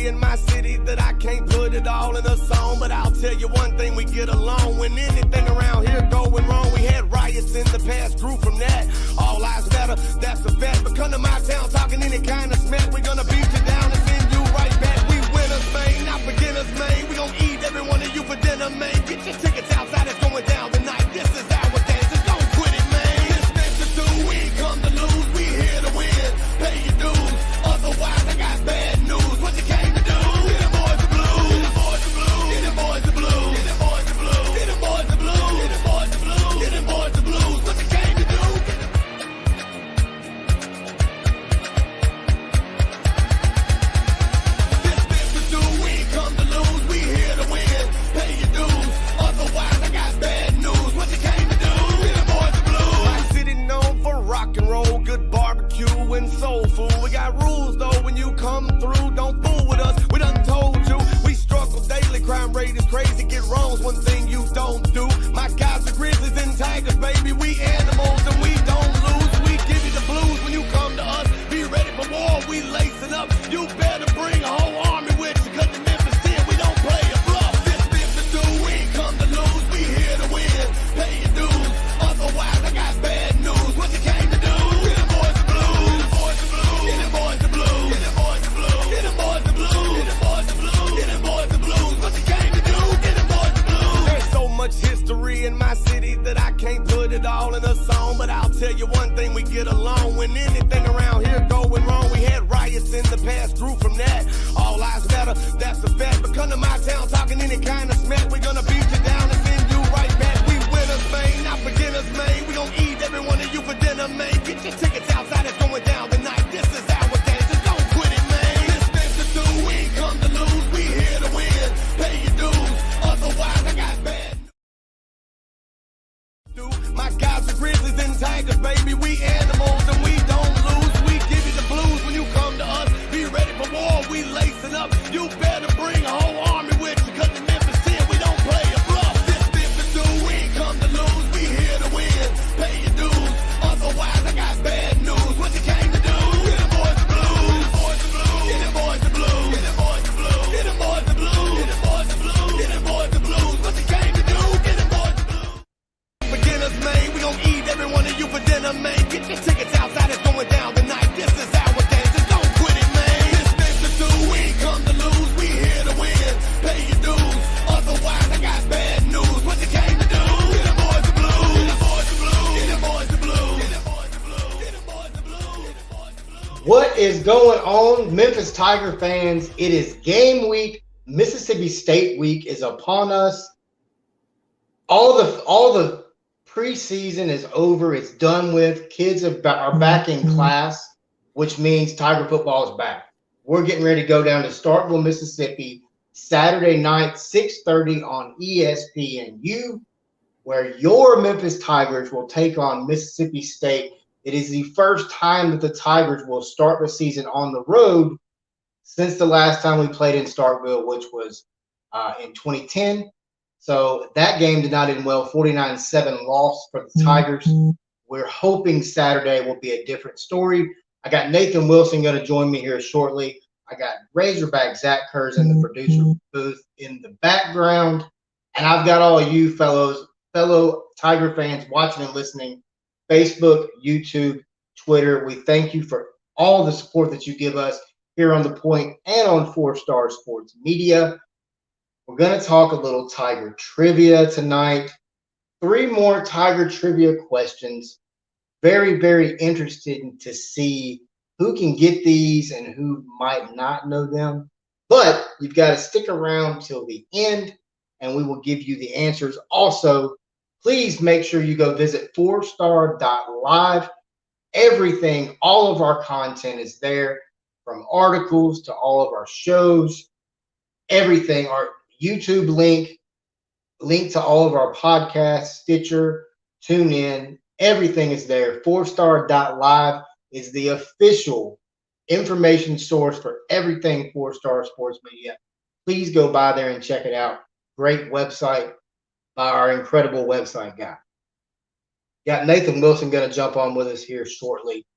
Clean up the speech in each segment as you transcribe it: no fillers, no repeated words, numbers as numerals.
history in my city that I can't put it all in a song. But I'll tell you one thing, we get along. When anything around here going wrong, we had riots in the past, grew from that. All lives matter, that's a fact. But come to my town talking any kind of smack, we're gonna beat you down and send you right back. We winners, man, not beginners, man. We gon' eat every one of you for dinner, man. Get your tickets outside, it's going down tonight. This is our dance, just don't quit it, man. This thing to do, we ain't come to lose, we here to win. Pay your dues, otherwise I got bad news. What you came to do? Get them boys the blues, get them boys the blues, get them boys the blues, get them boys the blues, get them boys the blues, get them boys the blues, get them boys the blues. What you came to do? And soul food. We got rules though. When you come through, don't fool with us. We done told you we struggle daily. Crime rate is crazy. Get wrongs. One thing you don't do. My guys are grizzlies and tigers, baby. We animals and we don't lose. We give you the blues when you come to us. Be ready for war. We lacing up. You better bring a whole army with you, cause in Memphis 10 we don't play a bluff. This to do. We ain't come to lose. We here to win. Pay your dues. Otherwise I got bad news. What you came to do? Get them boys the blues. Get them boys the blues. Get them boys the blues. Get them boys the blues. Get them boys the blues. Get them boys the blues. What you came to do? Get them boys the blues. There's so much history in my city that I can't put it all in a song. But I'll tell you one thing, we get along. When anything around here going wrong, we had riots in the past, grew from that. All lives matter, that's a fact. But come to my town talking any kind of smack, we're gonna beat you down and send you right back. We winners, man, not beginners, man. We gon' eat every one of you for dinner, man. Get your tickets outside, it's going down tonight. This is our dance, just don't quit it, man. This thing to do, we ain't come to lose. We here to win. Pay your dues, otherwise I got bad. My guys are grizzlies and tigers, baby. We animals and we don't lose. We give you the blues when you come to us. Be ready for war, we lacing up. You better bring a whole army with you, cause in Memphis 10 we don't play a bluff. This to do, we ain't come to lose. We here to win. Pay your dues, otherwise I got bad news. What you came to do? Get them boys the blues. Get them boys the blues. Get them boys the blues. Get them boys the blues. Get them boys the blues. Get them boys the blues. What you came to do? Get them boys the blues. Beginners, man, we gon' eat every one of you for dinner, man. Get your tickets outside, it's going down tonight. This is our dance, just don't quit it, man. This thing to do, we ain't come to lose. We here to win. Pay your dues, otherwise I got bad news. What you came to do? Get them boys the blues. Get them boys the blues. Get them boys the blues. Get them boys the blues. Get them boys the blues. Get them boys the blues. What is going on, Memphis Tiger fans? It is game week. Mississippi State week is upon us. All the preseason is over. It's done with. Kids are back in class, which means Tiger football is back. We're getting ready to go down to Starkville, Mississippi, Saturday night, 6:30 on ESPNU, where your Memphis Tigers will take on Mississippi State. It is the first time that the Tigers will start the season on the road since the last time we played in Starkville, which was in 2010. So that game did not end well. 49-7 loss for the Tigers. We're hoping Saturday will be a different story. I got Nathan Wilson going to join me here shortly. I got Razorback Zach Kurz in the producer booth in the background. And I've got all of you fellow Tiger fans watching and listening, Facebook, YouTube, Twitter. We thank you for all the support that you give us here on The Point and on 4-Star Sports Media. We're going to talk a little Tiger trivia tonight. 3 more Tiger trivia questions. Very, very interested to see who can get these and who might not know them. But you've got to stick around till the end, and we will give you the answers. Also, please make sure you go visit 4star.live. Everything, all of our content is there, from articles to all of our shows, everything. Our YouTube link to all of our podcasts, Stitcher, TuneIn, everything is there. 4star.live is the official information source for everything 4-Star Sports Media. Please go by there and check it out. Great website by our incredible website guy. Got Nathan Wilson going to jump on with us here shortly.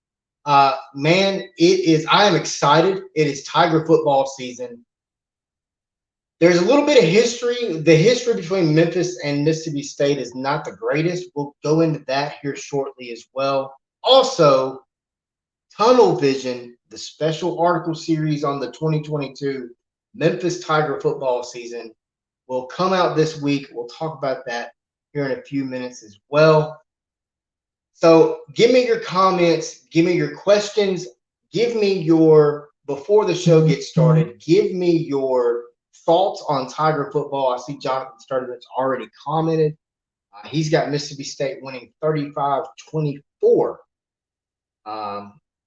Man, I am excited. It is Tiger football season. There's a little bit of history. The history between Memphis and Mississippi State is not the greatest. We'll go into that here shortly as well. Also, Tunnel Vision, the special article series on the 2022 Memphis Tiger football season, will come out this week. We'll talk about that here in a few minutes as well. So give me your comments, give me your questions, give me your, before the show gets started, give me your thoughts on Tiger football. I see Jonathan Sturdivant's already commented. He's got Mississippi State winning 35-24.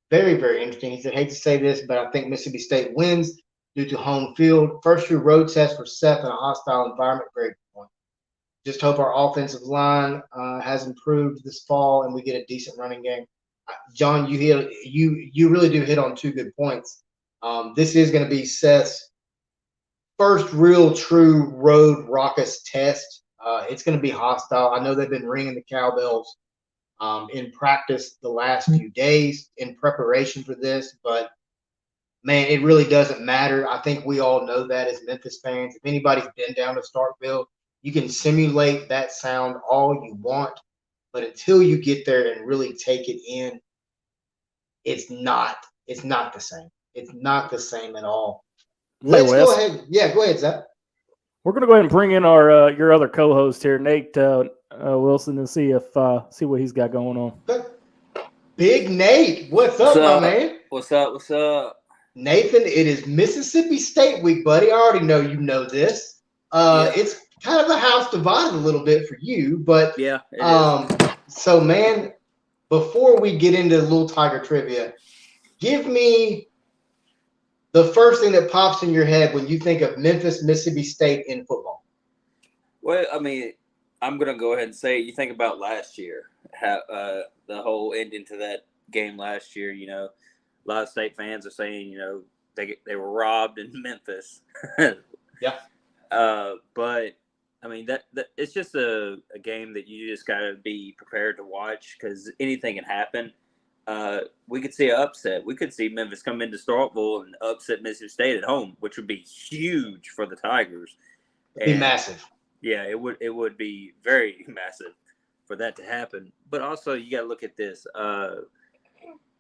Very, very interesting. He said, hate to say this, but I think Mississippi State wins due to home field. First year road test for Seth in a hostile environment. Very good point. Just hope our offensive line has improved this fall and we get a decent running game. John, you really do hit on two good points. This is going to be Seth's first real true road raucous test. It's going to be hostile. I know they've been ringing the cowbells in practice the last few days in preparation for this, but man, it really doesn't matter. I think we all know that as Memphis fans. If anybody's been down to Starkville, you can simulate that sound all you want, but until you get there and really take it in, it's not the same. It's not the same at all. Let's go ahead. Yeah, go ahead, Zach. We're going to go ahead and bring in our your other co-host here, Nate Wilson, and see what he's got going on. Big Nate, what's up, my man? What's up? Nathan, it is Mississippi State week, buddy. I already know you know this. It's kind of a house divided a little bit for you, but yeah. It is. So man, before we get into Little Tiger trivia, give me the first thing that pops in your head when you think of Memphis, Mississippi State in football. Well, I mean, I'm going to go ahead and say, you think about last year, the whole ending to that game last year. You know, a lot of State fans are saying, you know, they were robbed in Memphis. Yeah. But I mean that it's just a game that you just got to be prepared to watch because anything can happen. We could see an upset. We could see Memphis come into Starkville and upset Mississippi State at home, which would be huge for the Tigers. It'd be massive. Yeah, it would be very massive for that to happen. But also, you got to look at this.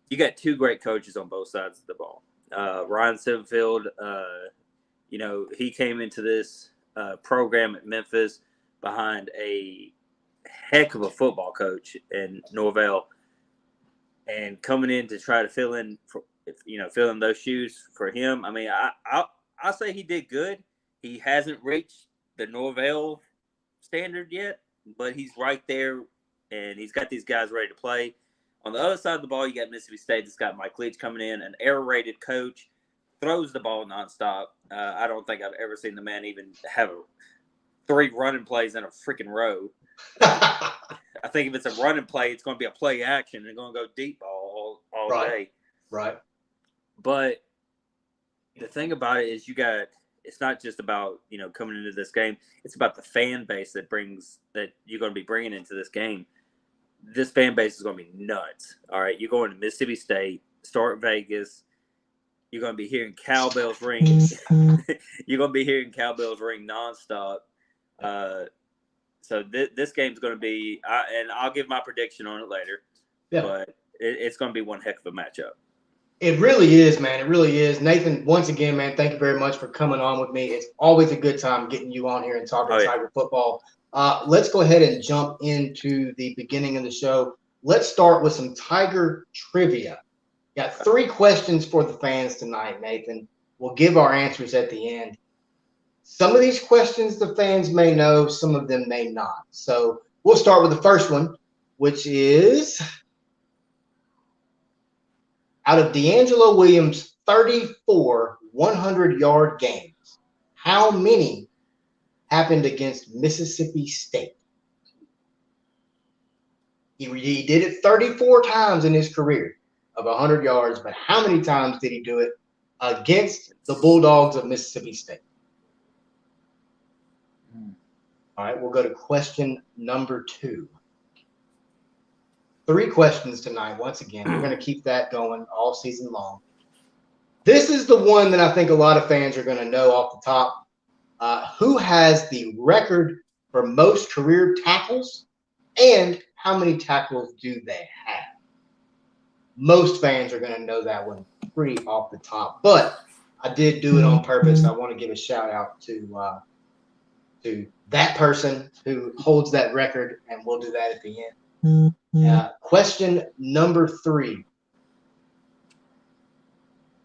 You got two great coaches on both sides of the ball. Ryan Sittenfield, you know, he came into this program at Memphis behind a heck of a football coach in Norvell. And coming in to try to fill in those shoes for him. I mean, I'll say he did good. He hasn't reached the Norvell standard yet, but he's right there, and he's got these guys ready to play. On the other side of the ball, you got Mississippi State that's got Mike Leach coming in, an air-rated coach, throws the ball nonstop. I don't think I've ever seen the man even have 3 running plays in a freaking row. I think if it's a running play, it's going to be a play action and going to go deep all day. Right. But the thing about it is it's not just about, you know, coming into this game. It's about the fan base that you're going to be bringing into this game. This fan base is going to be nuts. All right. You're going to Mississippi State, start Vegas. You're going to be hearing cowbells ring. You're going to be hearing cowbells ring nonstop. So this game's going to be, and I'll give my prediction on it later. Yeah. But it's going to be one heck of a matchup. It really is, man. It really is. Nathan, once again, man, thank you very much for coming on with me. It's always a good time getting you on here and talking Tiger football. Let's go ahead and jump into the beginning of the show. Let's start with some Tiger trivia. Got 3 questions for the fans tonight, Nathan. We'll give our answers at the end. Some of these questions the fans may know, some of them may not. So we'll start with the first one, which is, out of D'Angelo Williams' 34 100-yard games, how many happened against Mississippi State? He did it 34 times in his career of 100 yards, but how many times did he do it against the Bulldogs of Mississippi State? All right, we'll go to question number 2. 3 questions tonight. Once again, we're going to keep that going all season long. This is the one that I think a lot of fans are going to know off the top. Who has the record for most career tackles, and how many tackles do they have? Most fans are going to know that one pretty off the top, but I did do it on purpose. I want to give a shout out to that person who holds that record, and we'll do that at the end. Question number 3.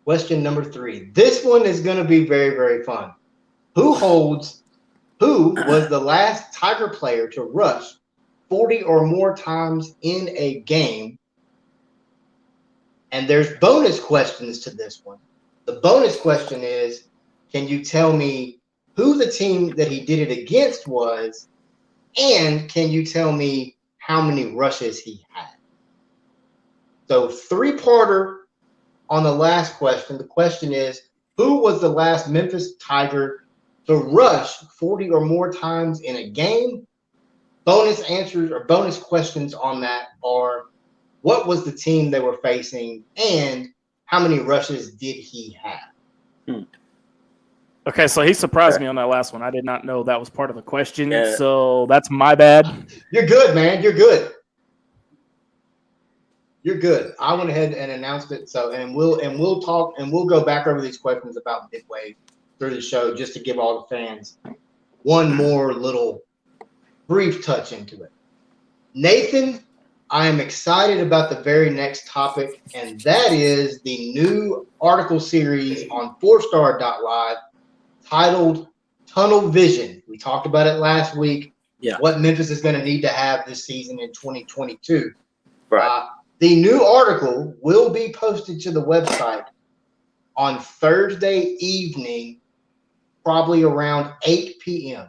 Question number 3. This one is going to be very, very fun. Who was the last Tiger player to rush 40 or more times in a game? And there's bonus questions to this one. The bonus question is, can you tell me who the team that he did it against was, and can you tell me how many rushes he had? So 3-parter on the last question. The question is, who was the last Memphis Tiger to rush 40 or more times in a game? Bonus answers or bonus questions on that are, what was the team they were facing, and how many rushes did he have? Okay, so he surprised me on that last one. I did not know that was part of the question, so that's my bad. You're good, man. You're good. You're good. I went ahead and announced it. So, and we'll talk, and we'll go back over these questions about midway through the show, just to give all the fans one more little brief touch into it. Nathan, I am excited about the very next topic, and that is the new article series on 4star.live titled Tunnel Vision. We talked about it last week. Yeah. What Memphis is going to need to have this season in 2022. Right. The new article will be posted to the website on Thursday evening, probably around 8 p.m.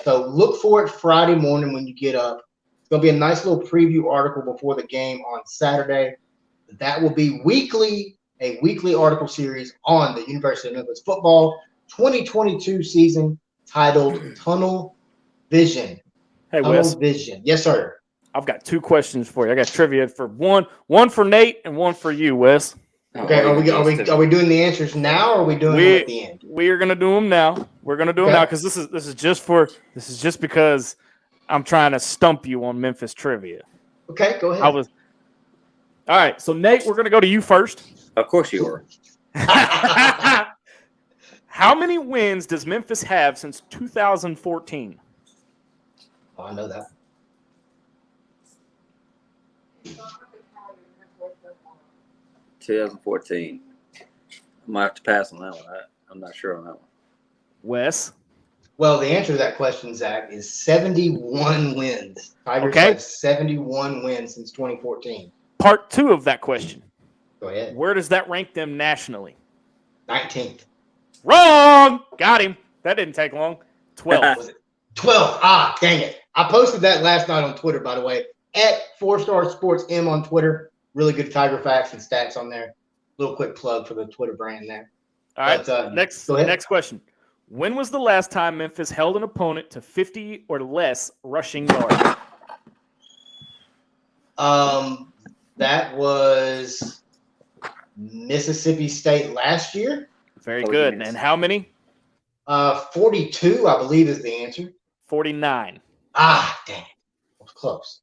So look for it Friday morning when you get up. It's going to be a nice little preview article before the game on Saturday. That will be a weekly article series on the University of Memphis football 2022 season, titled Tunnel Vision. Hey, Tunnel Wes. Vision. Yes, sir. I've got 2 questions for you. I got trivia for one for Nate and one for you, Wes. Okay, are we doing the answers now, or are we doing them at the end? We are gonna do them now. We're gonna do them now because this is just because I'm trying to stump you on Memphis trivia. Okay, go ahead. All right. So Nate, we're gonna go to you first. Of course you are. How many wins does Memphis have since 2014? Oh, I know that. – 2014. I might have to pass on that one. I'm not sure on that one. Wes? Well, the answer to that question, Zach, is 71 wins. Tigers have 71 wins since 2014. Part 2 of that question. Go ahead. Where does that rank them nationally? 19th. Wrong! Got him. That didn't take long. 12. Was it 12? Ah, dang it. I posted that last night on Twitter, by the way, at 4Star Sports M on Twitter. Really good Tiger facts and stats on there. Little quick plug for the Twitter brand there. All right. Next question. When was the last time Memphis held an opponent to 50 or less rushing yards? That was Mississippi State last year. Very good. And how many? 42, I believe, is the answer. 49. Ah, dang. It was close.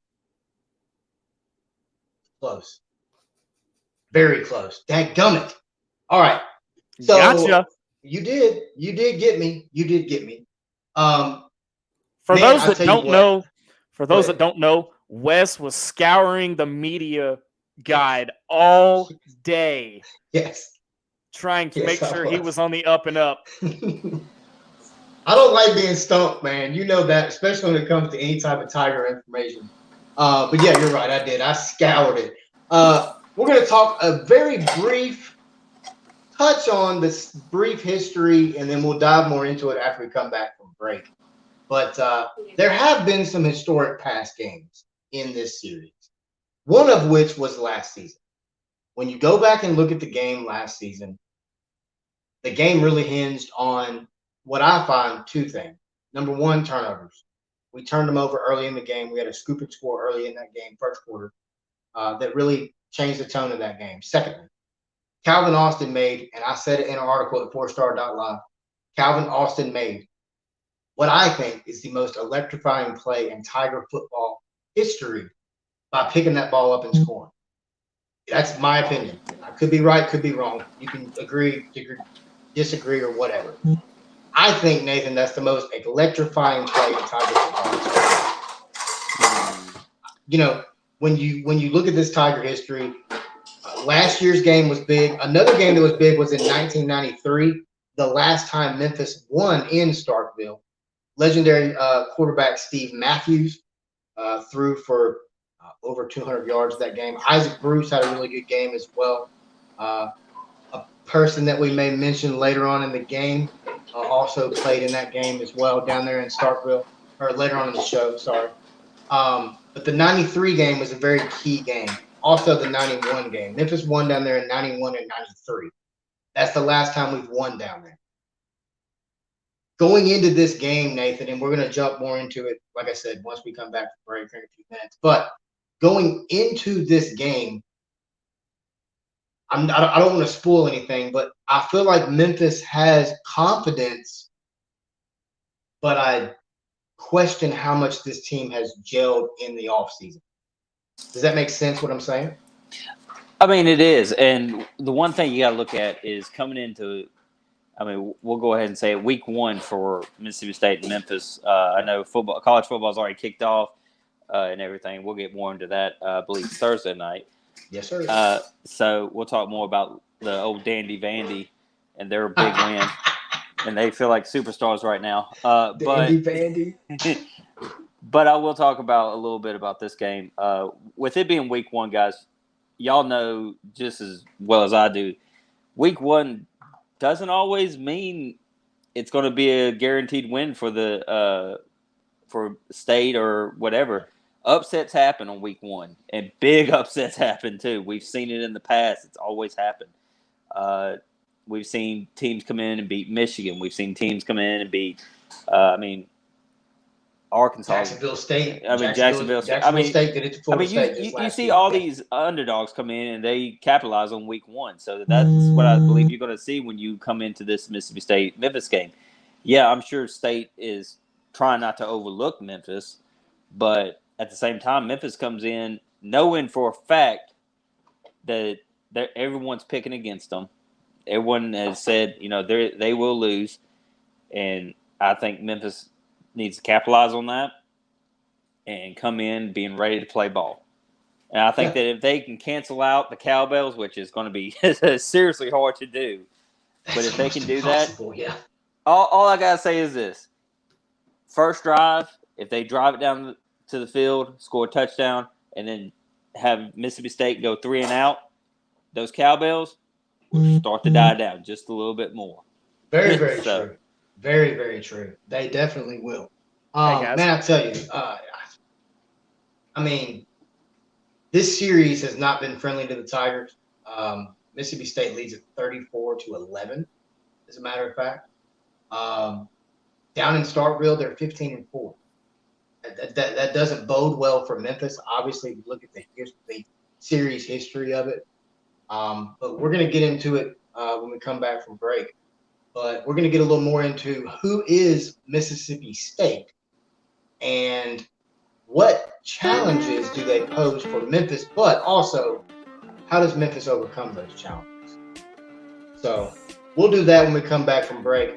Close. Very close. Dadgummit. All right. So gotcha. You did get me. For those that don't know, Wes was scouring the media guide all day. Yes. Trying to make sure he was on the up and up. I don't like being stumped, man. You know that, especially when it comes to any type of Tiger information. But yeah, you're right. I did. I scoured it. We're going to talk a very brief touch on this brief history, and then we'll dive more into it after we come back from break. But there have been some historic past games in this series, one of which was last season. When you go back and look at the game last season, the game really hinged on what I find 2 things. Number 1, turnovers. We turned them over early in the game. We had a scoop and score early in that game, first quarter, that really changed the tone of that game. Secondly, Calvin Austin made, and I said it in an article at 4star.live, Calvin Austin made what I think is the most electrifying play in Tiger football history by picking that ball up and scoring. That's my opinion. I could be right, could be wrong. You can agree, disagree, or whatever. I think, Nathan, that's the most electrifying play in Tiger football history. You know, when you look at this Tiger history, last year's game was big. Another game that was big was in 1993, the last time Memphis won in Starkville. Legendary quarterback Steve Matthews threw for over 200 yards that game. Isaac Bruce had a really good game as well. A person that we may mention later on in the game also played in that game as well down there in Starkville, or later on in the show, sorry. But the 93 game was a very key game. Also the 91 game. Memphis won down there in 91 and 93. That's the last time we've won down there. Going into this game, Nathan, and we're going to jump more into it, like I said, once we come back from break in a few minutes. But going into this game, I don't want to spoil anything, but I feel like Memphis has confidence, but I question how much this team has gelled in the offseason. Does that make sense, what I'm saying? I mean, it is. And the one thing you got to look at is coming into – I mean, we'll go ahead and say it, week 1 for Mississippi State and Memphis. I know college football has already kicked off and everything. We'll get more into that, I believe, Thursday night. Yes, sir. So we'll talk more about the old Dandy Vandy and their big win. And they feel like superstars right now. Dandy Vandy. But I will talk about a little bit about this game. With it being week 1, guys, y'all know just as well as I do, week 1 doesn't always mean it's going to be a guaranteed win for the for state or whatever. Upsets happen on week 1, and big upsets happen too. We've seen it in the past. It's always happened. We've seen teams come in and beat Michigan. We've seen teams come in and beat, Arkansas. Jacksonville State. Jacksonville State did it to Florida State. You see all these underdogs come in and they capitalize on week 1. So that's what I believe you're going to see when you come into this Mississippi State-Memphis game. Yeah, I'm sure State is trying not to overlook Memphis, but at the same time, Memphis comes in knowing for a fact that everyone's picking against them. Everyone has said, they will lose, and I think Memphis needs to capitalize on that and come in being ready to play ball. And I think that if they can cancel out the cowbells, which is going to be seriously hard to do, but if they can do that, all I got to say is this. First drive, if they drive it down to the field, score a touchdown, and then have Mississippi State go 3 and out, those cowbells will start to die down just a little bit more. Very, very true. Very, very true. They definitely will. Man, I tell you, this series has not been friendly to the Tigers. Mississippi State leads at 34-11, as a matter of fact. Down in Starkville, they're 15-4. That doesn't bode well for Memphis. Obviously, if you look at the series history of it. But we're going to get into it when we come back from break. But we're going to get a little more into who is Mississippi State and what challenges do they pose for Memphis, but also how does Memphis overcome those challenges? So we'll do that when we come back from break.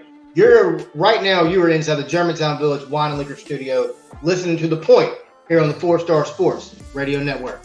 Right now you are inside the Germantown Village Wine and Liquor Studio listening to The Point here on the 4-Star Sports Radio Network.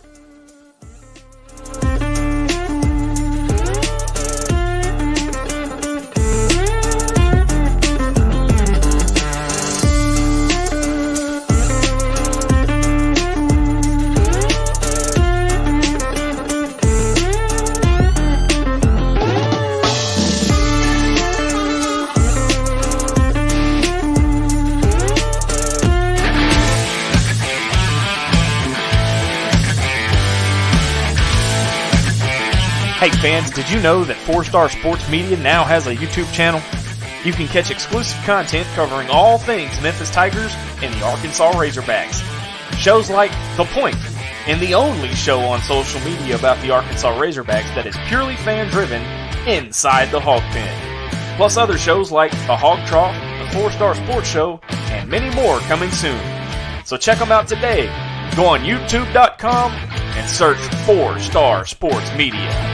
Hey fans, did you know that 4-Star Sports Media now has a YouTube channel? You can catch exclusive content covering all things Memphis Tigers and the Arkansas Razorbacks. Shows like The Point, and the only show on social media about the Arkansas Razorbacks that is purely fan-driven inside the Hog Pen. Plus other shows like The Hog Trough, the 4-Star Sports Show, and many more coming soon. So check them out today. Go on youtube.com and search 4-Star Sports Media.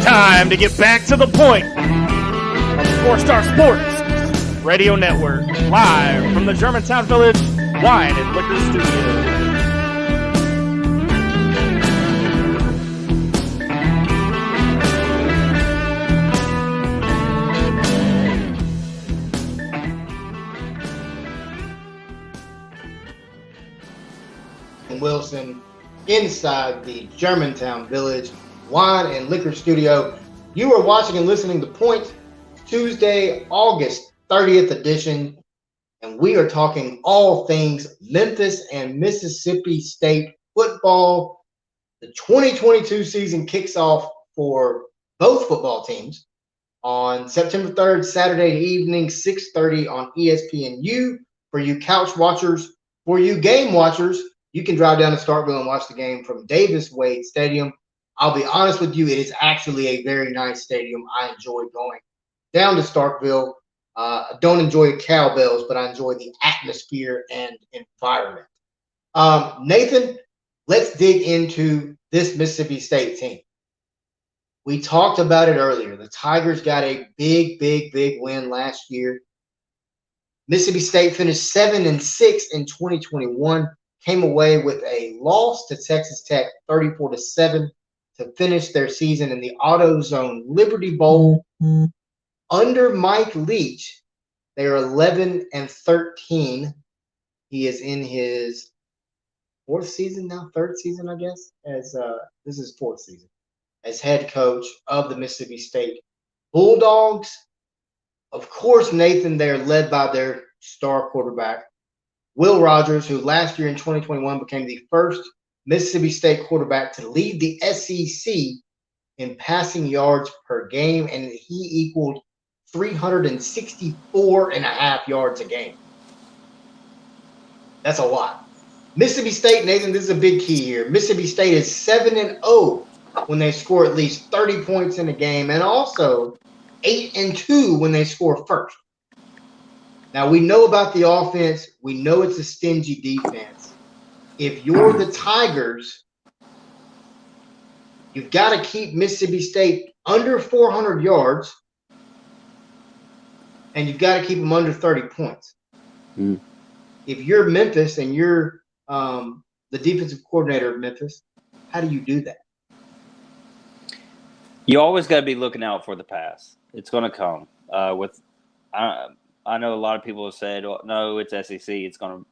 Time to get back to the point on the 4-Star Sports Radio Network, live from the Germantown Village Wine and Liquor Studio. Wilson inside the Germantown Village Wine and Liquor Studio. You are watching and listening to Point, Tuesday, August 30th edition, and we are talking all things Memphis and Mississippi State football. The 2022 season kicks off for both football teams on September 3rd, Saturday evening, 6:30 on ESPNU. For you couch watchers, for you game watchers, you can drive down to Starkville and watch the game from Davis Wade Stadium. I'll be honest with you, it is actually a very nice stadium. I enjoy going down to Starkville. I don't enjoy cowbells, but I enjoy the atmosphere and environment. Nathan, let's dig into this Mississippi State team. We talked about it earlier. The Tigers got a big win last year. Mississippi State finished 7-6 in 2021, came away with a loss to Texas Tech 34-7. To finish their season in the AutoZone Liberty Bowl. Under Mike Leach, they are 11-13. He is in his fourth season now, third season, I guess, as this is fourth season as head coach of the Mississippi State Bulldogs. Of course, Nathan, they're led by their star quarterback, Will Rogers, who last year in 2021 became the first Mississippi State quarterback to lead the SEC in passing yards per game, and he equaled 364.5 yards a game. That's a lot. Mississippi State, Nathan, this is a big key here. Mississippi State is 7-0 when they score at least 30 points in a game, and also 8-2 when they score first. Now, we know about the offense. We know it's a stingy defense. If you're the Tigers, you've got to keep Mississippi State under 400 yards, and you've got to keep them under 30 points. If you're Memphis and you're the defensive coordinator of Memphis, how do you do that? You always got to be looking out for the pass. It's going to come. I know a lot of people have said, oh, no, it's SEC. It's going to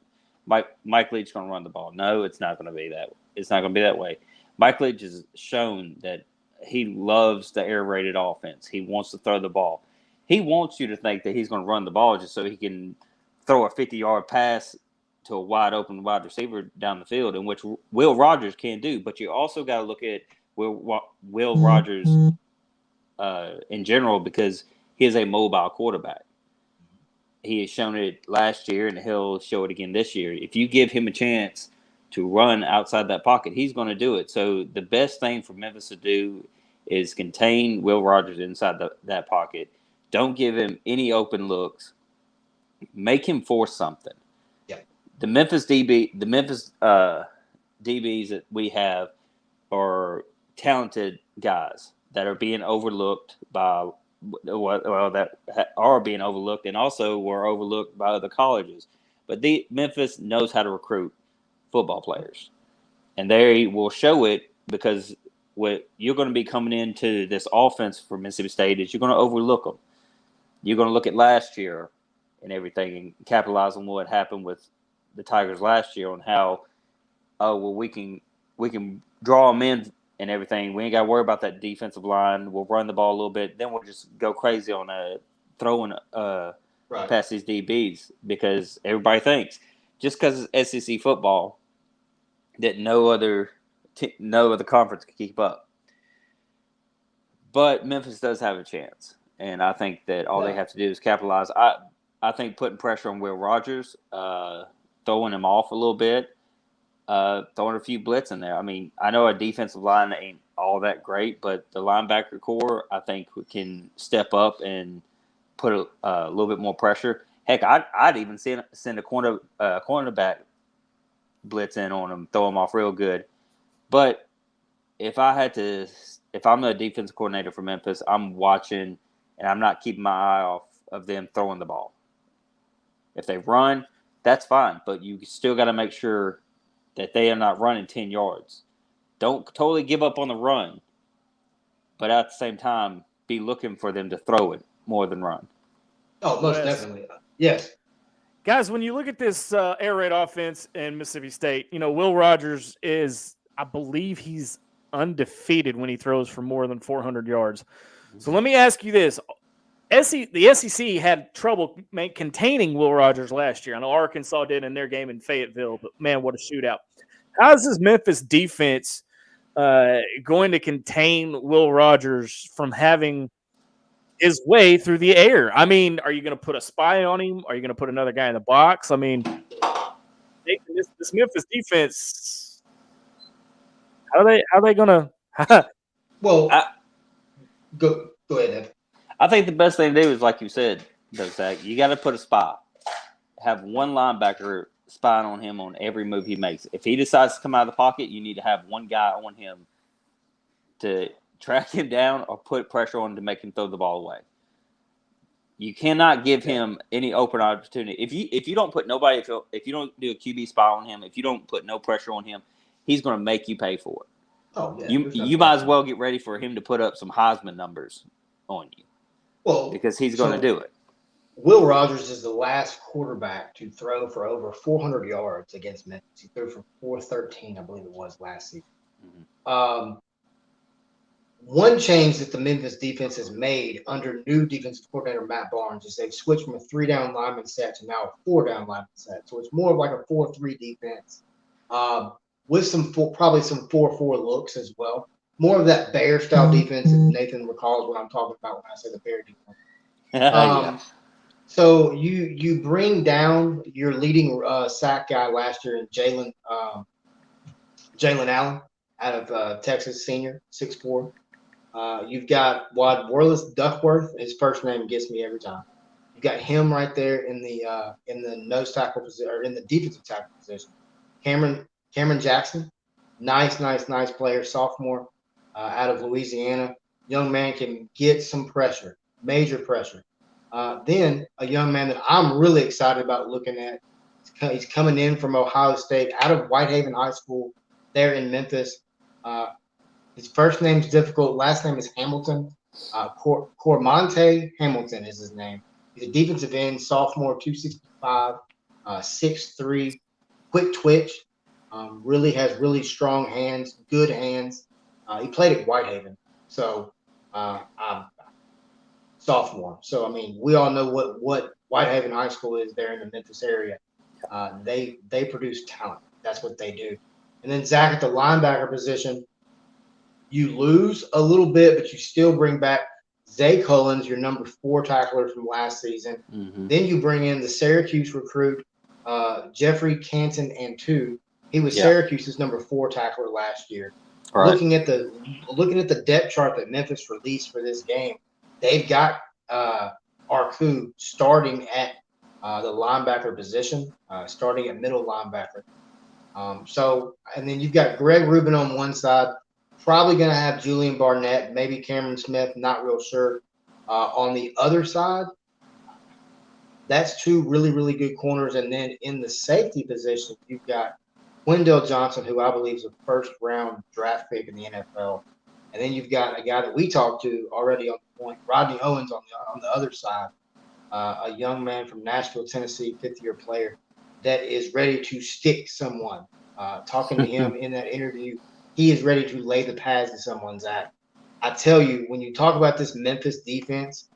Mike Leach is going to run the ball. No, it's not going to be that. It's not going to be that way. Mike Leach has shown that he loves the air-raided offense. He wants to throw the ball. He wants you to think that he's going to run the ball just so he can throw a 50-yard pass to a wide-open wide receiver down the field, in which Will Rogers can do. But you also got to look at Will Rogers in general, because he is a mobile quarterback. He has shown it last year, and he'll show it again this year. If you give him a chance to run outside that pocket, he's going to do it. So the best thing for Memphis to do is contain Will Rogers inside that pocket. Don't give him any open looks. Make him force something. Yeah. The Memphis DBs that we have are talented guys that are being overlooked by that are being overlooked, and also were overlooked by other colleges. But Memphis knows how to recruit football players, and they will show it, because what you're going to be coming into this offense for Mississippi State is you're going to overlook them. You're going to look at last year and everything and capitalize on what happened with the Tigers last year on how, we can draw them in and everything. We ain't got to worry about that defensive line. We'll run the ball a little bit. Then we'll just go crazy on throwing past these DBs, because everybody thinks just because it's SEC football that no other conference can keep up. But Memphis does have a chance, and I think that all they have to do is capitalize. I think putting pressure on Will Rogers, throwing him off a little bit, throwing a few blitz in there. I mean, I know our defensive line ain't all that great, but the linebacker core, I think, can step up and put a little bit more pressure. Heck, I'd even send a cornerback blitz in on him, throw him off real good. But if I'm the defensive coordinator for Memphis, I'm watching and I'm not keeping my eye off of them throwing the ball. If they run, that's fine, but you still got to make sure that they are not running 10 yards. Don't totally give up on the run, but at the same time, be looking for them to throw it more than run. Oh, most definitely. Yes. Guys, when you look at this air raid offense in Mississippi State, Will Rogers is, I believe he's undefeated when he throws for more than 400 yards. So let me ask you this. The SEC had trouble containing Will Rogers last year. I know Arkansas did in their game in Fayetteville, but, man, what a shootout. How is this Memphis defense going to contain Will Rogers from having his way through the air? I mean, are you going to put a spy on him? Are you going to put another guy in the box? I mean, this Memphis defense, how are they going to – Well, go ahead, Ev. I think the best thing to do is, like you said, though, Zach, you got to put a spy. Have one linebacker spying on him on every move he makes. If he decides to come out of the pocket, you need to have one guy on him to track him down or put pressure on him to make him throw the ball away. You cannot give him any open opportunity. If you don't put nobody, if you don't do a QB spy on him, if you don't put no pressure on him, he's going to make you pay for it. Oh, yeah. You might as well get ready for him to put up some Heisman numbers on you. Well, because he's going to do it. Will Rogers is the last quarterback to throw for over 400 yards against Memphis. He threw for 413, I believe it was, last season. Mm-hmm. One change that the Memphis defense has made under new defensive coordinator Matt Barnes is they've switched from a 3-down lineman set to now a 4-down lineman set. So it's more of like a 4-3 defense with probably some 4-4 looks as well. More of that Bear style defense, if Nathan recalls what I'm talking about when I say the Bear defense. So you bring down your leading sack guy last year in Jalen Allen out of Texas, senior, 6'4". You've got Wallace Duckworth. His first name gets me every time. You've got him right there in the nose tackle position, or in the defensive tackle position. Cameron Jackson, nice player, sophomore. Out of Louisiana. Young man can get some pressure, major pressure. Then a young man that I'm really excited about looking at, he's coming in from Ohio State, out of Whitehaven High School there in Memphis. His first name's difficult. Last name is Hamilton. Cormonte Hamilton is his name. He's a defensive end, sophomore, 265, 6'3", quick twitch, really has really strong hands, good hands. He played at Whitehaven, so sophomore. So, I mean, we all know what Whitehaven High School is there in the Memphis area. They produce talent. That's what they do. And then, Zach, at the linebacker position, you lose a little bit, but you still bring back Zay Collins, your number 4 tackler from last season. Mm-hmm. Then you bring in the Syracuse recruit, Jeffrey Canton Antu. He was Syracuse's number 4 tackler last year. Right. Looking at the depth chart that Memphis released for this game, they've got Arku starting at the linebacker position, starting at middle linebacker. And then you've got Greg Rubin on one side, probably going to have Julian Barnett, maybe Cameron Smith, not real sure. On the other side, that's 2 really, really good corners. And then in the safety position, you've got Wendell Johnson, who I believe is a first-round draft pick in the NFL. And then you've got a guy that we talked to already on the point, Rodney Owens on the other side, a young man from Nashville, Tennessee, 5th-year player. that is ready to stick someone. Talking to him in that interview, he is ready to lay the pads to someone's at. I tell you, when you talk about this Memphis defense,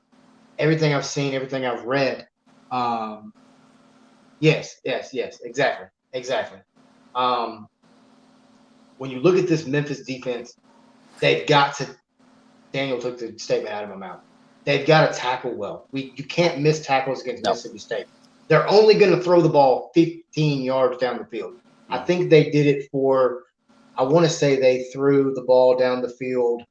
everything I've seen, everything I've read, yes, exactly. When you look at this Memphis defense, they've got to. Daniel took the statement out of my mouth. They've got to tackle well. You can't miss tackles against Mississippi State. They're only going to throw the ball 15 yards down the field. I think they did it for. I want to say they threw the ball down the field.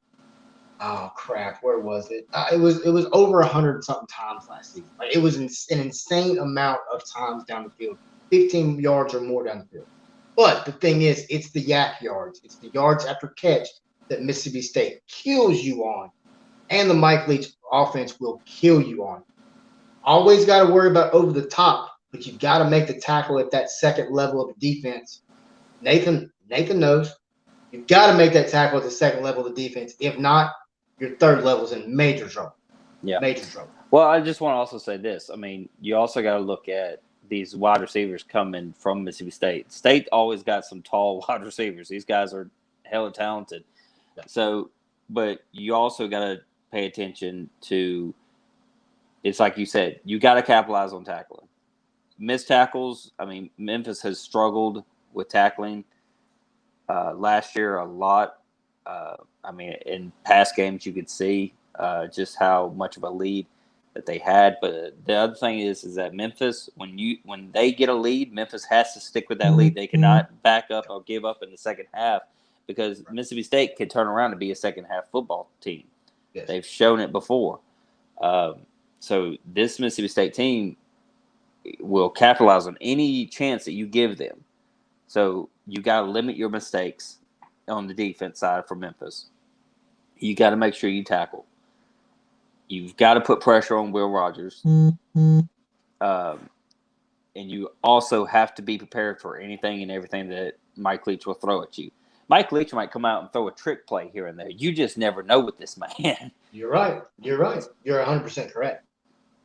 Oh crap! Where was it? It was over 100 something times last season. Like, it was an insane amount of times down the field, 15 yards or more down the field. But the thing is, it's the yak yards. It's the yards after catch that Mississippi State kills you on, and the Mike Leach offense will kill you on. Always got to worry about over the top, but you got to make the tackle at that second level of the defense. Nathan knows. You've got to make that tackle at the second level of the defense. If not, your third level is in major trouble. Yeah. Major trouble. Well, I just want to also say this. I mean, you also got to look at these wide receivers coming from Mississippi State. State always got some tall wide receivers. These guys are hella talented. Yeah. So, but you also got to pay attention to, it's like you said, you got to capitalize on tackling. Missed tackles, I mean, Memphis has struggled with tackling last year a lot. I mean, in past games, you could see just how much of a lead that they had. But the other thing is that Memphis, when they get a lead, Memphis has to stick with that lead. They cannot back up or give up in the second half, because Mississippi State can turn around and be a second half football team. Yes. They've shown it before. So this Mississippi State team will capitalize on any chance that you give them. So you got to limit your mistakes on the defense side for Memphis. You got to make sure you tackle. You've got to put pressure on Will Rogers. And you also have to be prepared for anything and everything that Mike Leach will throw at you. Mike Leach might come out and throw a trick play here and there. You just never know with this man. You're right. You're 100% correct.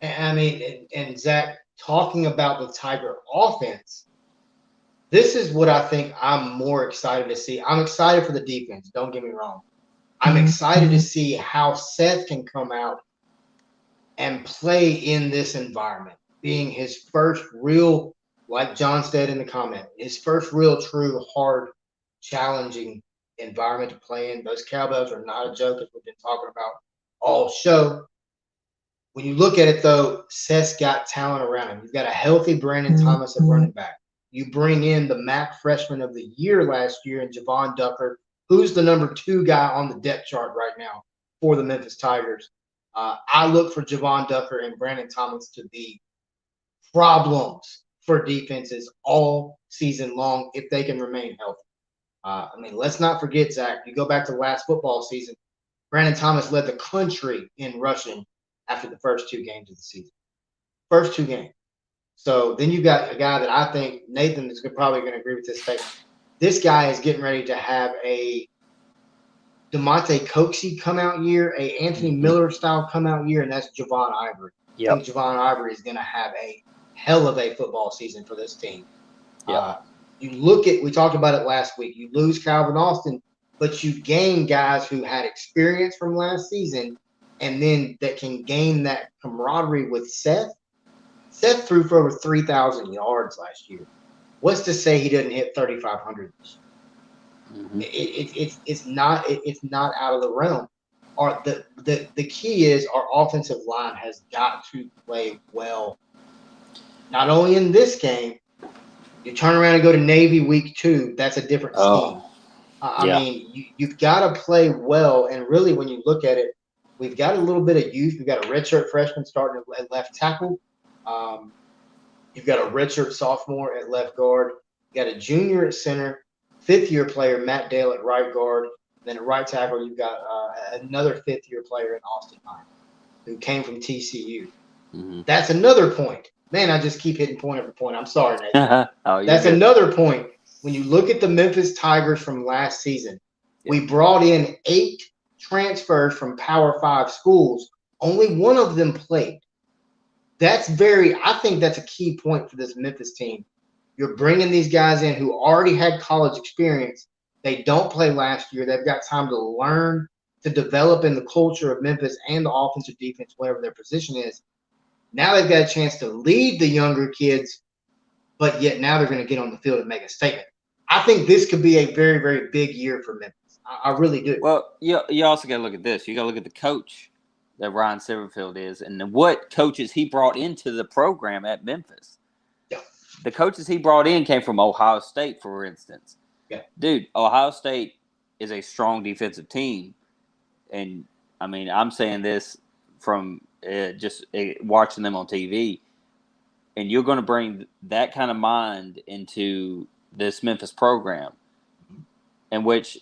And I mean, and Zach, talking about the Tiger offense, this is what I think I'm more excited to see. I'm excited for the defense. Don't get me wrong. I'm excited to see how Seth can come out and play in this environment, being his first real, like John said in the comment, his first real, true, hard, challenging environment to play in. Those cowbells are not a joke, as we've been talking about all show. When you look at it, though, Seth's got talent around him. You've got a healthy Brandon Thomas at running back. You bring in the MAC freshman of the year last year in Javon Ducker, who's the number 2 guy on the depth chart right now for the Memphis Tigers. I look for Javon Ducker and Brandon Thomas to be problems for defenses all season long if they can remain healthy. I mean, let's not forget, Zach, you go back to last football season, Brandon Thomas led the country in rushing after the first 2 games of the season. First 2 games. So then you got a guy that I think Nathan is probably going to agree with this statement. This guy is getting ready to have a DeMonte Coxey come out year, a Anthony Miller style come out year, and that's Javon Ivory. Yep. I think Javon Ivory is going to have a hell of a football season for this team. Yep. You look at, we talked about it last week, you lose Calvin Austin, but you gain guys who had experience from last season and then that can gain that camaraderie with Seth. Seth threw for over 3,000 yards last year. What's to say he doesn't hit 3,500 this year? Mm-hmm. It's not out of the realm. The key is our offensive line has got to play well. Not only in this game, you turn around and go to Navy week 2. That's a different scheme. I mean, you've got to play well. And really, when you look at it, we've got a little bit of youth. We've got a redshirt freshman starting at left tackle. You've got a redshirt sophomore at left guard. You got a junior at center, 5th-year player Matt Dale at right guard. Then at right tackle, you've got another 5th-year player in Austin Hine, who came from TCU. Mm-hmm. That's another point. Man, I just keep hitting point after point. I'm sorry, Nathan. That's good. Another point. When you look at the Memphis Tigers from last season, we brought in 8 transfers from Power 5 schools. Only one of them played. I think that's a key point for this Memphis team. You're bringing these guys in who already had college experience. They don't play last year. They've got time to learn, to develop in the culture of Memphis and the offensive defense, whatever their position is. Now they've got a chance to lead the younger kids, but yet now they're going to get on the field and make a statement. I think this could be a very, very big year for Memphis. I really do. Well, you also got to look at this. You got to look at the coach that Ryan Silverfield is and what coaches he brought into the program at Memphis. Yeah. The coaches he brought in came from Ohio State, for instance. Yeah. Dude, Ohio State is a strong defensive team. And, I mean, I'm saying this from just watching them on TV. And you're going to bring that kind of mind into this Memphis program, in which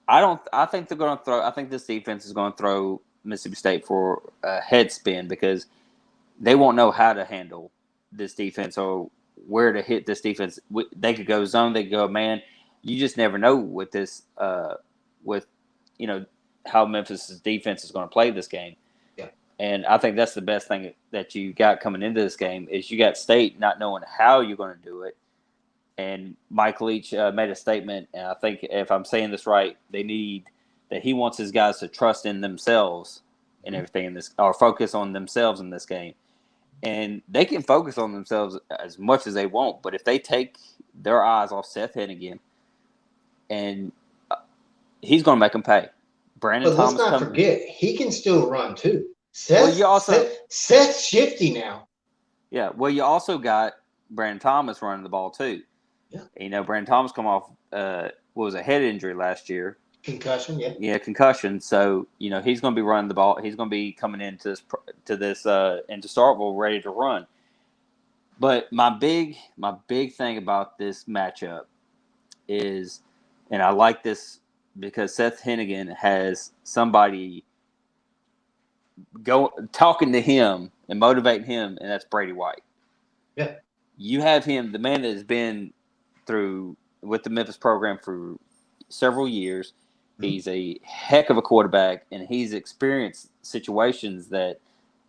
I think they're going to throw. I think this defense is going to throw Mississippi State for a head spin because they won't know how to handle this defense or where to hit this defense. They could go zone, they could go man. You just never know with this, with how Memphis' defense is going to play this game. Yeah. And I think that's the best thing that you got coming into this game is you got State not knowing how you're going to do it. And Mike Leach made a statement, and I think if I'm saying this right, he wants his guys to trust in themselves and everything in this, or focus on themselves in this game. And they can focus on themselves as much as they want, but if they take their eyes off Seth Hennigan, and he's going to make them pay. Brandon Thomas. Let's not forget, he can still run too. Seth's shifty now. Yeah, well, you also got Brandon Thomas running the ball too. Yeah. Brandon Thomas come off was a head injury last year. Concussion, yeah. Yeah, concussion. So, he's going to be running the ball. He's going to be coming into Starkville ready to run. But my big thing about this matchup is, and I like this because Seth Hennigan has somebody talking to him and motivating him, and that's Brady White. Yeah. You have him, the man that has been through with the Memphis program for several years. Mm-hmm. He's a heck of a quarterback, and he's experienced situations that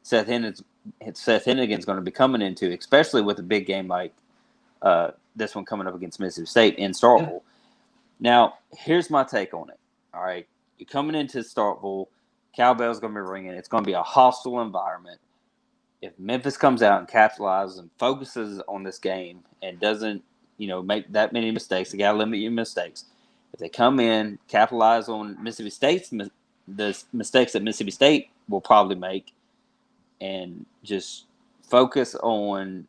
Seth Hennigan's going to be coming into, especially with a big game like this one coming up against Mississippi State in Starkville. Yeah. Now, here's my take on it. All right, you're coming into Starkville, cowbell's going to be ringing. It's going to be a hostile environment. If Memphis comes out and capitalizes and focuses on this game and doesn't, make that many mistakes, they got to limit your mistakes. If they come in, capitalize on Mississippi State's the mistakes that Mississippi State will probably make, and just focus on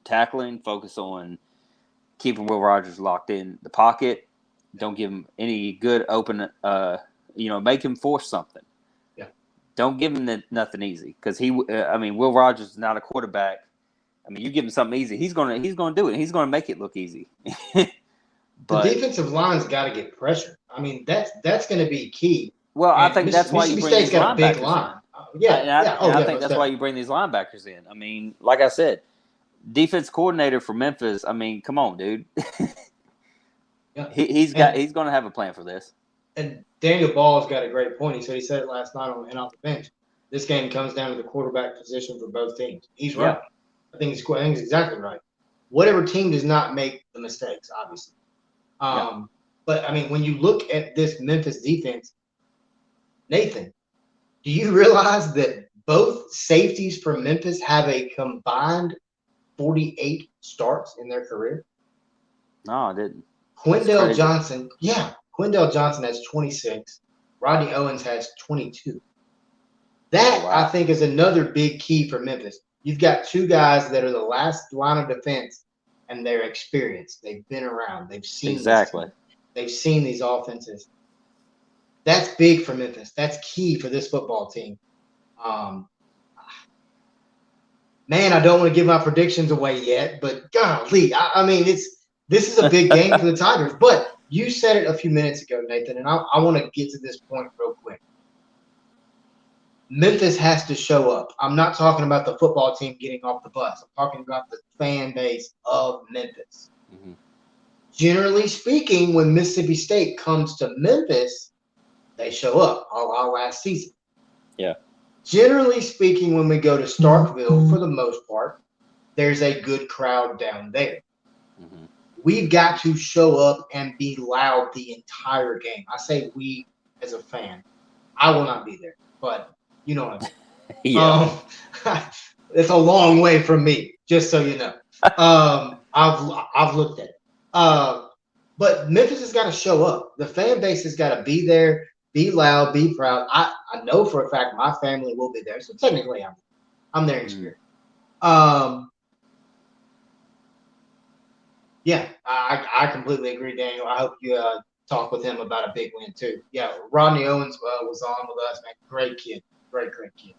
tackling, focus on keeping Will Rogers locked in the pocket. Don't give him any good open, make him force something. Don't give him nothing easy because Will Rogers is not a quarterback. You give him something easy, he's gonna do it. He's gonna make it look easy. But the defensive line's got to get pressure. That's going to be key. Well, I think that's why you bring these linebackers in. Big line. I think that's why you bring these linebackers in. Like I said, defense coordinator for Memphis. Come on, dude. Yeah. He's going to have a plan for this. And Daniel Ball's got a great point. He said it last night and off the bench. This game comes down to the quarterback position for both teams. He's right. I think he's exactly right. Whatever team does not make the mistakes, obviously. But when you look at this Memphis defense, Nathan, do you realize that both safeties for Memphis have a combined 48 starts in their career? No, I didn't. Quindell Johnson has 26. Rodney Owens has 22. That, I think, is another big key for Memphis. You've got two guys that are the last line of defense, and they're experienced. They've been around. They've seen They've seen these offenses. That's big for Memphis. That's key for this football team. Man, I don't want to give my predictions away yet, but golly, this is a big game for the Tigers. But you said it a few minutes ago, Nathan, and I want to get to this point real quick. Memphis has to show up. I'm not talking about the football team getting off the bus. I'm talking about the fan base of Memphis. Mm-hmm. Generally speaking, when Mississippi State comes to Memphis, they show up all last season. Yeah. Generally speaking, when we go to Starkville, for the most part, there's a good crowd down there. Mm-hmm. We've got to show up and be loud the entire game. I say we as a fan. I will not be there, but you know what I mean. Yeah. It's a long way from me, just so you know. I've looked at it. But Memphis has got to show up. The fan base has got to be there, be loud, be proud. I know for a fact my family will be there, so technically I'm there in spirit. Yeah, I completely agree, Daniel. I hope you talk with him about a big win too. Yeah, Rodney Owens was on with us, man. Great kid, great kid.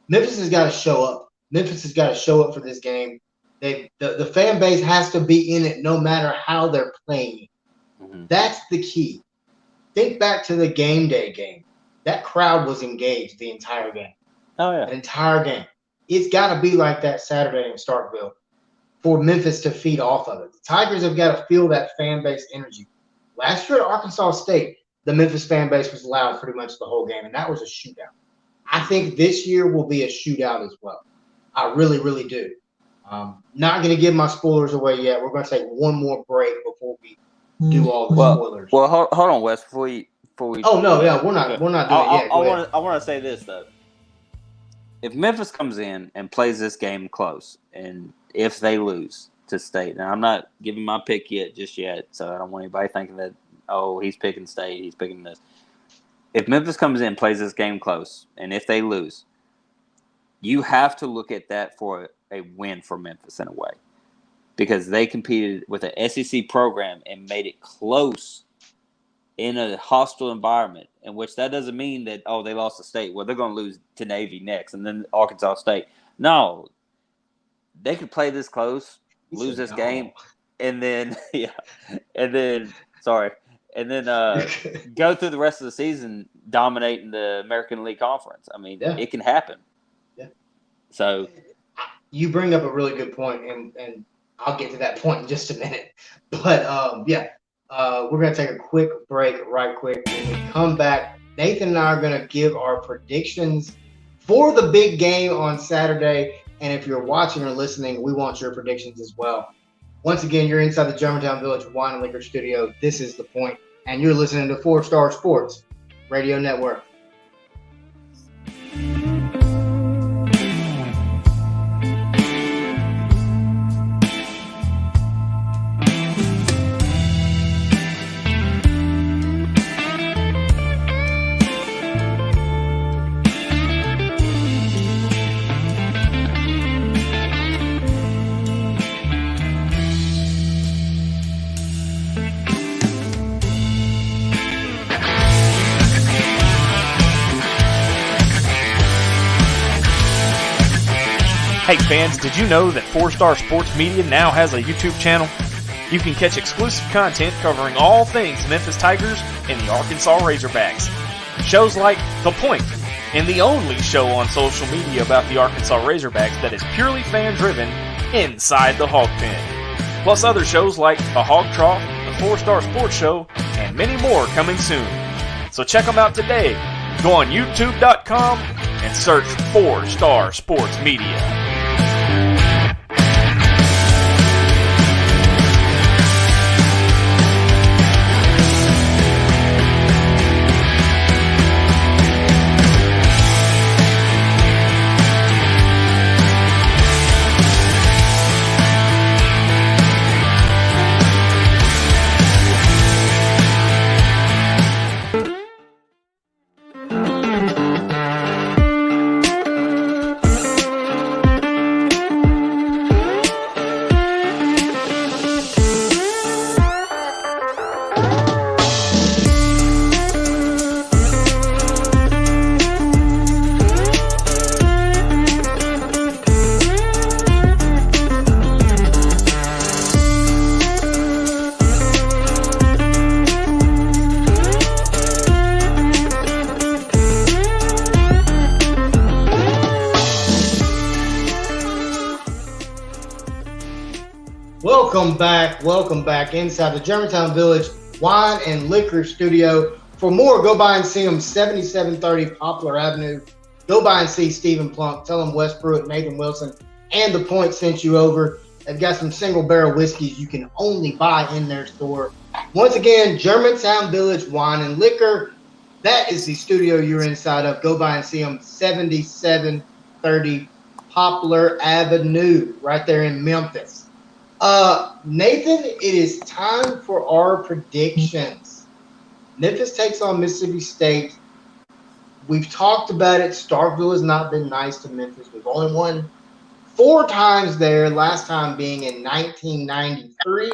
Memphis has got to show up. Memphis has got to show up for this game. The fan base has to be in it no matter how they're playing. Mm-hmm. That's the key. Think back to the game day game. That crowd was engaged the entire game. Oh, yeah. The entire game. It's got to be like that Saturday in Starkville for Memphis to feed off of it. The Tigers have got to feel that fan base energy. Last year at Arkansas State, the Memphis fan base was loud pretty much the whole game, and that was a shootout. I think this year will be a shootout as well. I really, really do. Not going to give my spoilers away yet. We're going to take one more break before we do all the spoilers. Well, hold on, Wes. Before we. Oh no, yeah, we're not doing it yet. I want to say this though. If Memphis comes in and plays this game close, and if they lose to State, and I'm not giving my pick just yet, so I don't want anybody thinking that he's picking State, he's picking this. If Memphis comes in and plays this game close, and if they lose, you have to look at that for a win for Memphis in a way, because they competed with an SEC program and made it close in a hostile environment, in which that doesn't mean that, they lost to State. Well, they're going to lose to Navy next and then Arkansas State. No, they could play this close, lose this game, and then go through the rest of the season dominating the American League Conference. I mean, It can happen. Yeah. So you bring up a really good point, and I'll get to that point in just a minute. But we're going to take a quick break right quick. When we come back, Nathan and I are going to give our predictions for the big game on Saturday. And if you're watching or listening, we want your predictions as well. Once again, you're inside the Germantown Village Wine and Liquor Studio. This is The Point, and you're listening to 4 Star Sports Radio Network. Hey fans, did you know that 4 Star Sports Media now has a YouTube channel? You can catch exclusive content covering all things Memphis Tigers and the Arkansas Razorbacks. Shows like The Point, and the only show on social media about the Arkansas Razorbacks that is purely fan-driven inside the Hog Pen. Plus other shows like The Hog Trough, The 4 Star Sports Show, and many more coming soon. So check them out today. Go on YouTube.com and search 4 Star Sports Media. Welcome back inside the Germantown Village Wine and Liquor Studio. For more, go by and see them, 7730 Poplar Avenue. Go by and see Stephen Plunk. Tell them Wes Pruitt, Nathan Wilson, and the Point sent you over. They've got some single barrel whiskeys you can only buy in their store. Once again, Germantown Village Wine and Liquor. That is the studio you're inside of. Go by and see them, 7730 Poplar Avenue, right there in Memphis. Nathan, it is time for our predictions. Memphis takes on Mississippi State. We've talked about it. Starkville has not been nice to Memphis. We've only won 4 times there, last time being in 1993.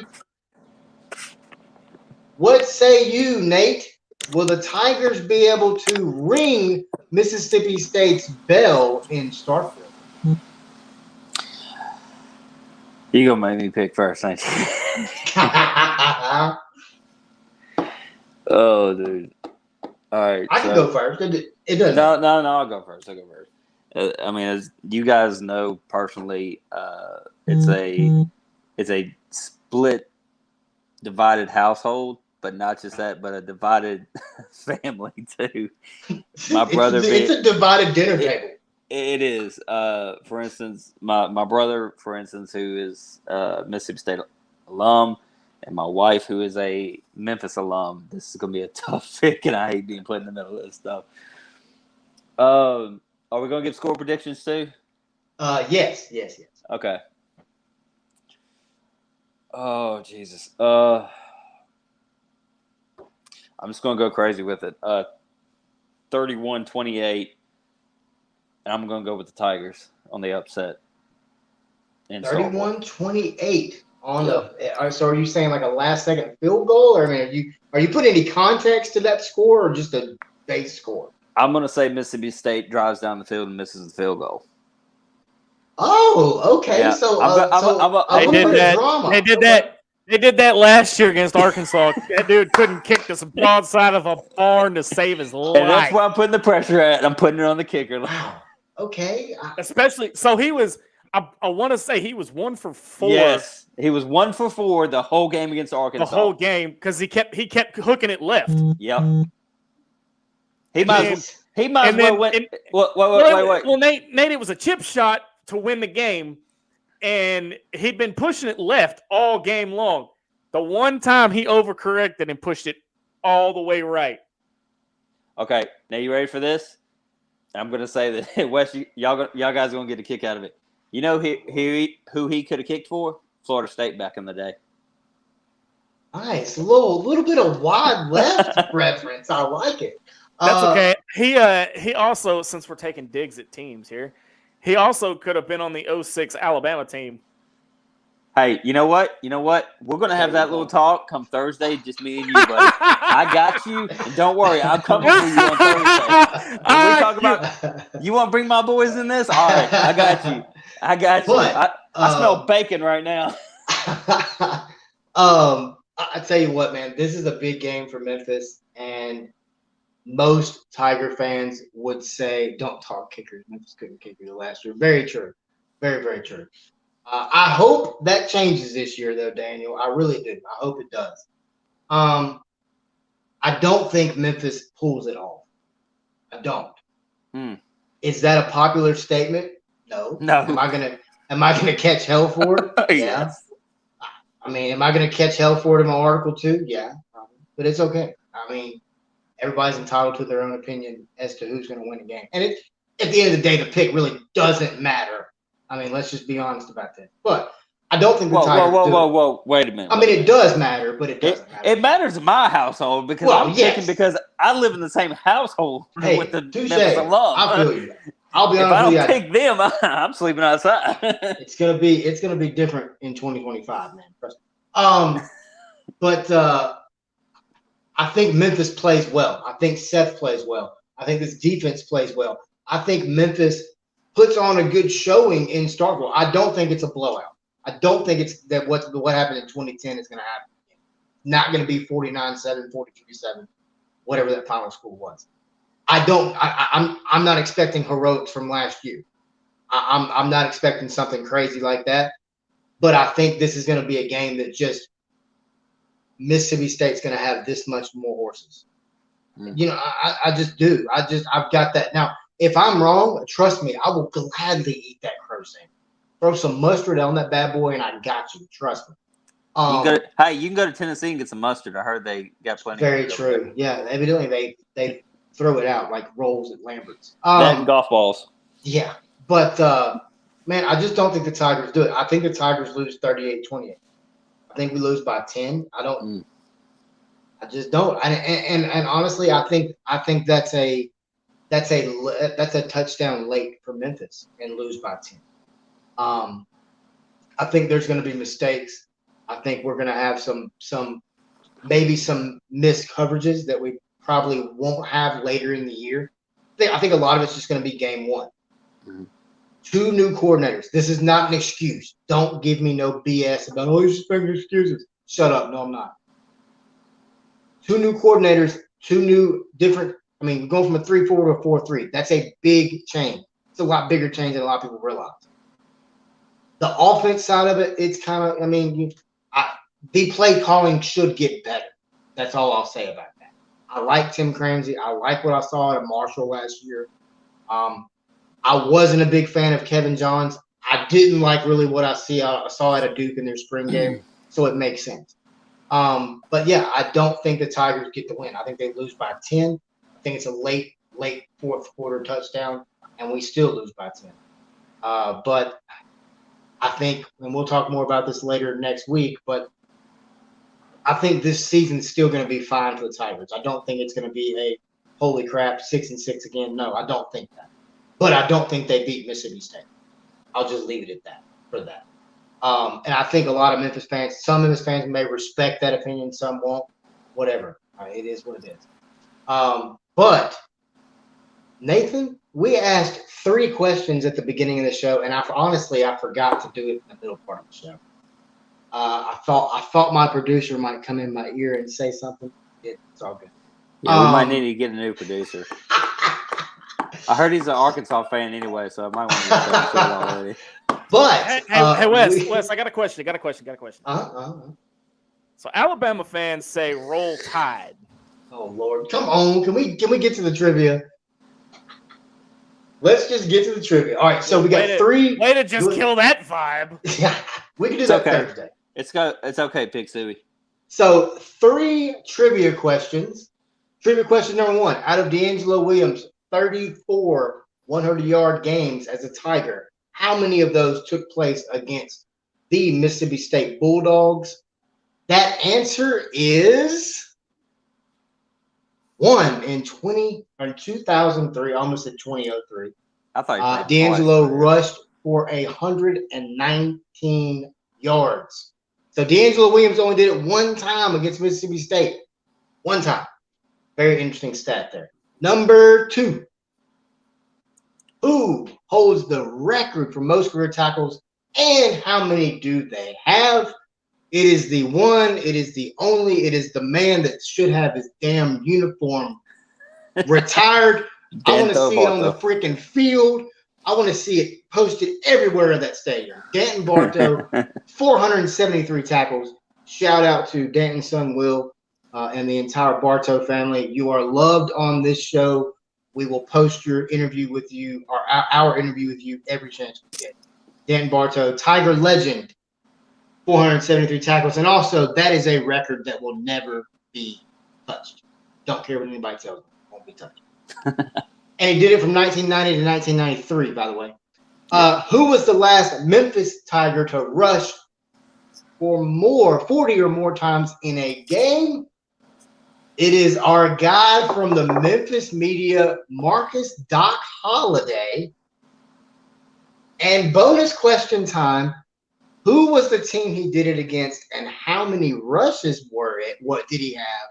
What say you, Nate? Will the Tigers be able to ring Mississippi State's bell in Starkville? You gonna make me pick first, ain't you? Oh, dude. All right. I can go first. It doesn't. No. I'll go first. I mean, as you guys know personally, it's a split, divided household, but not just that, but a divided family too. My brother, it's a divided dinner table. It is. For instance, my brother, for instance, who is Mississippi State alum, and my wife, who is a Memphis alum. This is gonna be a tough pick, and I hate being put in the middle of this stuff. Are we gonna give score predictions too? Yes. Okay. Oh Jesus. I'm just gonna go crazy with it. 31-28. And I'm going to go with the Tigers on the upset. 31-28 on the. So are you saying like a last-second field goal, or I mean, are you putting any context to that score, or just a base score? I'm going to say Mississippi State drives down the field and misses the field goal. Oh, okay. Yeah. So they did that. They did that last year against Arkansas. That dude couldn't kick this broadside of a barn to save his life. And that's why I'm putting the pressure at. I'm putting it on the kicker. Wow. Okay. Especially, so he was, I want to say he was 1 for 4. Yes, he was 1 for 4 the whole game against Arkansas. The whole game, because he kept hooking it left. Yep. He might as well win. Wait. Well, Nate, it was a chip shot to win the game, and he'd been pushing it left all game long. The one time he overcorrected and pushed it all the way right. Okay, now you ready for this? I'm going to say that Wes, y'all guys are going to get a kick out of it. You know who he could have kicked for? Florida State back in the day. Nice, a little bit of wide left reference. I like it. That's okay. He also, since we're taking digs at teams here, he also could have been on the 06 Alabama team. Hey, you know what? We're going to have that little talk come Thursday, just me and you, buddy. I got you. And don't worry, I'm coming for you on Thursday. When we talk about, you want to bring my boys in this? All right, I got you. But, I smell bacon right now. I tell you what, man, this is a big game for Memphis, and most Tiger fans would say, don't talk kickers. Memphis couldn't kick you last year. Very true. Very, very true. I hope that changes this year, though, Daniel. I really do. I hope it does. I don't think Memphis pulls it off. I don't. Is that a popular statement? No. Am I gonna catch hell for it? Yeah. Yes. I mean, am I gonna catch hell for it in my article too? Yeah. But it's okay. I mean, everybody's entitled to their own opinion as to who's going to win a game. And at the end of the day, the pick really doesn't matter. I mean, let's just be honest about that. But I don't think the Tigers Whoa. Wait a minute. I mean, it does matter, but it doesn't matter. It matters in my household because I'm picking because I live in the same household with the Memphis alum. I feel you. I'll be if honest with you. If I don't pick them, I'm sleeping outside. It's gonna be different in 2025, man. Trust me. But I think Memphis plays well. I think Seth plays well. I think this defense plays well. I think Memphis puts on a good showing in Starkville. I don't think it's a blowout. I don't think it's that what happened in 2010 is going to happen. Not going to be 49-7, 43-7, whatever that final score was. I'm not expecting heroics from last year. I'm not expecting something crazy like that. But I think this is going to be a game that just Mississippi State's going to have this much more horses. You know, I just do. I've got that. Now, if I'm wrong, trust me, I will gladly eat that crow sandwich. Throw some mustard on that bad boy, and I got you. Trust me. You can go to Tennessee and get some mustard. I heard they got plenty. Very of it true. Yeah, evidently they throw it out like rolls at Lambert's. That and golf balls. Yeah, but man, I just don't think the Tigers do it. I think the Tigers lose 38-28. I think we lose by 10. I don't. I just don't. And honestly, I think that's a touchdown late for Memphis and lose by 10. I think there's going to be mistakes. I think we're going to have some maybe some missed coverages that we probably won't have later in the year. I think a lot of it's just going to be game one. Mm-hmm. 2 new coordinators. This is not an excuse. Don't give me no BS about, you're just making excuses. Shut up. No, I'm not. 2 new coordinators, 2 new different. I mean, going from a 3-4 to a 4-3. That's a big change. It's a lot bigger change than a lot of people realize. The offense side of it, it's kind of, I mean, the play calling should get better. That's all I'll say about that. I like Tim Cramsey. I like what I saw at Marshall last year. I wasn't a big fan of Kevin Johns. I didn't like really what I saw at a Duke in their spring game, so it makes sense. But yeah, I don't think the Tigers get the win. I think they lose by 10. I think it's a late fourth quarter touchdown, and we still lose by 10. But I think, and we'll talk more about this later next week, but I think this season's still going to be fine for the Tigers. I don't think it's going to be a holy crap 6-6 again. No, I don't think that. But I don't think they beat Mississippi State. I'll just leave it at that for that. And I think a lot of Memphis fans, some Memphis fans may respect that opinion, some won't. Whatever. It is what it is. But Nathan, we asked 3 questions at the beginning of the show, and I forgot to do it in the middle part of the show. I thought my producer might come in my ear and say something. It's all good. Yeah, we might need to get a new producer. I heard he's an Arkansas fan anyway, so I might want to get that shit already. But hey, Wes, I got a question. So Alabama fans say roll Tide. Oh Lord, come on! Can we get to the trivia? Let's just get to the trivia. All right, so we got 3. Way to just kill that vibe. Yeah, we can do that Thursday. It's okay, Pig Suey. So 3 trivia questions. Trivia question number 1: out of D'Angelo Williams' 34 100-yard games as a Tiger, how many of those took place against the Mississippi State Bulldogs? That answer is 1 in 2003, almost at 2003. I thought D'Angelo rushed for 119 yards. So D'Angelo Williams only did it 1 time against Mississippi State. 1 time. Very interesting stat there. Number 2. Who holds the record for most career tackles, and how many do they have? It is the one, it is the only, it is the man that should have his damn uniform retired. I want to see it on the freaking field. I want to see it posted everywhere in that stadium. Danton Bartow, 473 tackles. Shout out to Danton's son, Will, and the entire Bartow family. You are loved on this show. We will post your interview with you, or our interview with you, every chance we get. Danton Bartow, Tiger legend, 473 tackles. And also, that is a record that will never be touched. Don't care what anybody tells me. Won't be touched. And he did it from 1990 to 1993, by the way. Who was the last Memphis Tiger to rush for 40 or more times in a game? It is our guy from the Memphis media, Marcus Doc Holliday. And bonus question time, who was the team he did it against, and how many rushes were it? What did he have?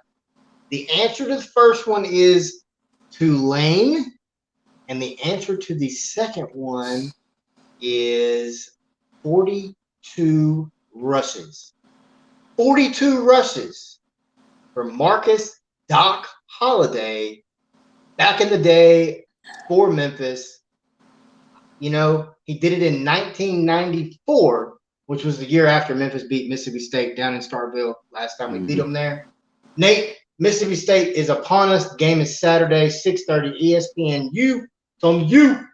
The answer to the first one is Tulane, and the answer to the second one is 42 rushes. 42 rushes for Marcus Doc Holliday back in the day for Memphis. You know, he did it in 1994, which was the year after Memphis beat Mississippi State down in Starkville. Last time we beat them there. Nate, Mississippi State is upon us. The game is Saturday, 6:30, ESPNU. It's on you.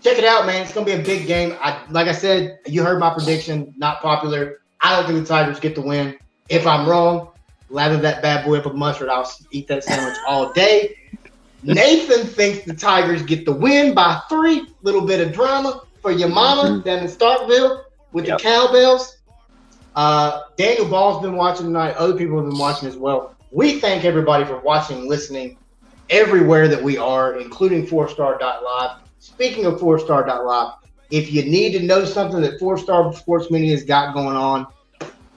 Check it out, man. It's going to be a big game. Like I said, you heard my prediction. Not popular. I don't think the Tigers get the win. If I'm wrong, lather that bad boy up with mustard. I'll eat that sandwich all day. Nathan thinks the Tigers get the win by 3. Little bit of drama for your mama down in Starkville with the cowbells. Daniel Ball's been watching tonight. Other people have been watching as well. We thank everybody for watching and listening everywhere that we are, including 4star.live. Speaking of 4star.live, if you need to know something that 4-Star Sports Media has got going on,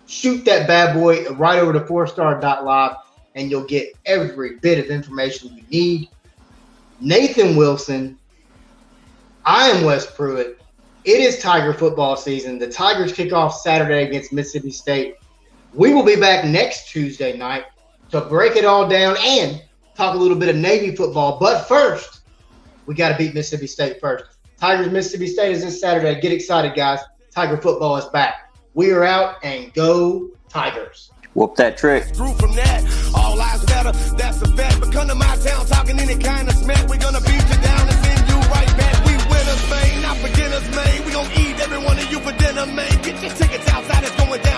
shoot that bad boy right over to 4star.live, and you'll get every bit of information you need. Nathan Wilson, I am Wes Pruitt. It is Tiger football season. The Tigers kick off Saturday against Mississippi State. We will be back next Tuesday night to break it all down and talk a little bit of Navy football. But first, we got to beat Mississippi State first. Tigers Mississippi State is this Saturday. Get excited, guys. Tiger football is back. We are out, and go Tigers. Whoop that trick. Grew from that, all lives matter, that's a fact. But come to my town talking any kind of smack. We're gonna beat you down and send you right back. We winners, man, not beginners, man. We gonna eat every one of you for dinner, man. Get your tickets outside, it's going down.